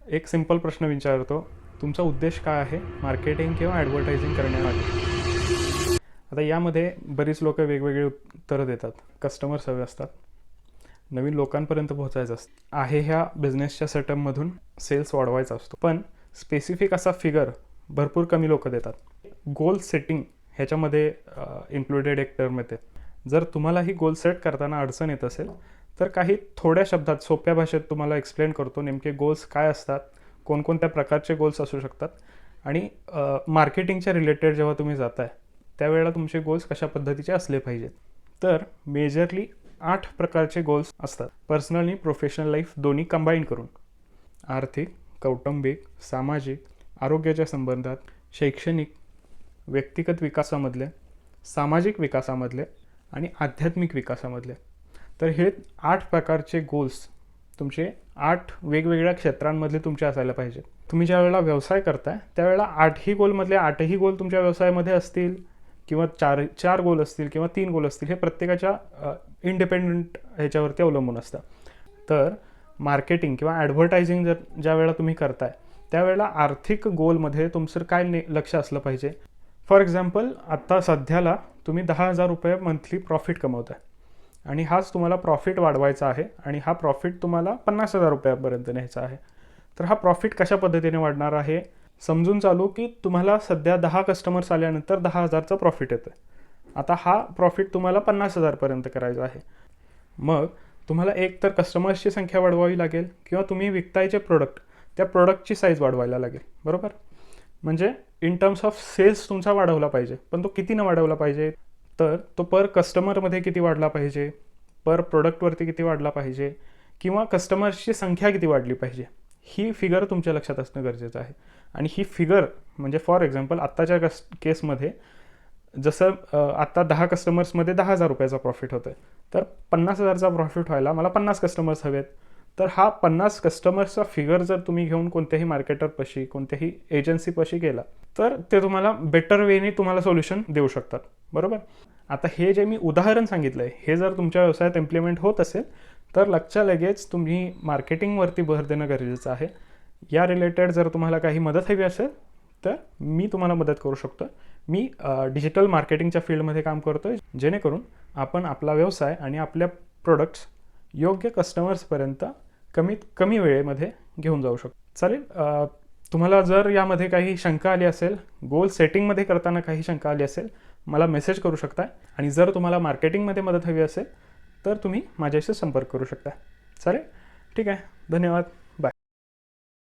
एक सिंपल प्रश्न विचारतो, तुमचा उद्देश काय आहे मार्केटिंग किंवा ॲडव्हर्टायझिंग करण्यामागे? आता यामध्ये बरीच लोक वेगवेगळी उत्तरं देतात. कस्टमर्स हवे असतात, नवीन लोकांपर्यंत पोहोचायचं असतं, आहे ह्या बिझनेसच्या सेटअपमधून सेल्स वाढवायचा असतो. पण स्पेसिफिक असा फिगर भरपूर कमी लोक देतात. गोल सेटिंग ह्याच्यामध्ये इन्क्लुडेड एक टर्म येते. जर तुम्हाला ही गोल सेट करताना अडचण येत असेल तर काही थोड्या शब्दात सोप्या भाषेत तुम्हाला एक्सप्लेन करतो नेमके गोल्स काय असतात, कोणकोणत्या प्रकारचे गोल्स असू शकतात आणि मार्केटिंगच्या रिलेटेड जेव्हा तुम्ही जाताय त्यावेळेला तुमचे गोल्स कशा पद्धतीचे असले पाहिजेत. तर मेजरली 8 प्रकारचे गोल्स असतात. पर्सनल आणि प्रोफेशनल लाईफ दोन्ही कंबाईन करून आर्थिक, कौटुंबिक, सामाजिक, आरोग्याच्या संबंधात, शैक्षणिक, व्यक्तिगत विकासामधले, सामाजिक विकासामधले आणि आध्यात्मिक विकासामधले. तर हे 8 प्रकारचे गोल्स तुमचे 8 वेगवेगळ्या क्षेत्रांमधले तुमचे असायला पाहिजे. तुम्ही ज्या वेळेला व्यवसाय करताय त्यावेळेला 8ही गोलमधले 8ही गोल तुमच्या व्यवसायामध्ये असतील किंवा 4 गोल असतील किंवा 3 गोल असतील, हे प्रत्येकाच्या इंडिपेंडंट ह्याच्यावरती अवलंबून असतं. तर मार्केटिंग किंवा ॲडव्हर्टायझिंग जर ज्या वेळेला तुम्ही करताय त्यावेळेला आर्थिक गोलमध्ये तुमचं काय लक्ष असलं पाहिजे. फॉर एक्झाम्पल, आत्ता सध्याला तुम्ही 10,000 रुपये मंथली प्रॉफिट कमवताय आणि हाच तुम्हाला प्रॉफिट वाढवायचा आहे आणि हा प्रॉफिट तुम्हाला 50,000 रुपयापर्यंत न्यायचा आहे. तर हा प्रॉफिट कशा पद्धतीने वाढणार आहे समजून चालू की तुम्हाला सध्या 10 कस्टमर्स आल्यानंतर 10,000चा प्रॉफिट येतं. आता हा प्रॉफिट तुम्हाला 50,000पर्यंत करायचा आहे. मग तुम्हाला एक तर कस्टमर्सची संख्या वाढवावी लागेल किंवा तुम्ही विकतायचे प्रोडक्ट त्या प्रोडक्टची साईज वाढवायला लागेल, बरोबर. म्हणजे इन टर्म्स ऑफ सेल्स तुमचा वाढवला पाहिजे. पण तो कितीनं वाढवला पाहिजे, तर तो पर कस्टमरमध्ये किती वाढला पाहिजे, पर प्रोडक्टवरती किती वाढला पाहिजे किंवा कस्टमर्सची संख्या किती वाढली पाहिजे, ही फिगर तुमच्या लक्षात असणं गरजेचं आहे. आणि ही फिगर म्हणजे फॉर एक्झाम्पल आत्ताच्या केसमध्ये जसं आत्ता 10 कस्टमर्समध्ये 10,000 रुपयाचा प्रॉफिट होतो आहे, तर 50,000चा प्रॉफिट व्हायला मला 50 कस्टमर्स हवेत. तर हा 50 कस्टमर्सचा फिगर जर तुम्ही घेऊन कोणत्याही मार्केटरपाशी कोणत्याही एजन्सीपाशी गेला तर ते तुम्हाला बेटर वेने तुम्हाला सोल्युशन देऊ शकतात, बरोबर. आता हे जे मी उदाहरण सांगितलं आहे हे जर तुमच्या व्यवसायात इम्प्लिमेंट होत असेल तर लगेच तुम्ही मार्केटिंगवरती भर देणं गरजेचं आहे. या रिलेटेड जर तुम्हाला काही मदत हवी असेल तर मी तुम्हाला मदत करू शकतो. मी डिजिटल मार्केटिंगच्या फील्डमध्ये काम करतो आहे, जेणेकरून आपण आपला व्यवसाय आणि आपल्या प्रोडक्ट्स योग्य कस्टमर्सपर्यंत कमीत कमी वेळेमध्ये घेऊन जाऊ शकतो. चालेल. तुम्हाला जर यामध्ये काही शंका आली असेल, गोल सेटिंगमध्ये करताना काही शंका आली असेल, मला मेसेज करू शकता. आणि जर तुम्हाला मार्केटिंगमध्ये मदत हवी असेल तर तुम्ही माझ्याशी संपर्क करू शकता. चालेल, ठीक आहे. धन्यवाद.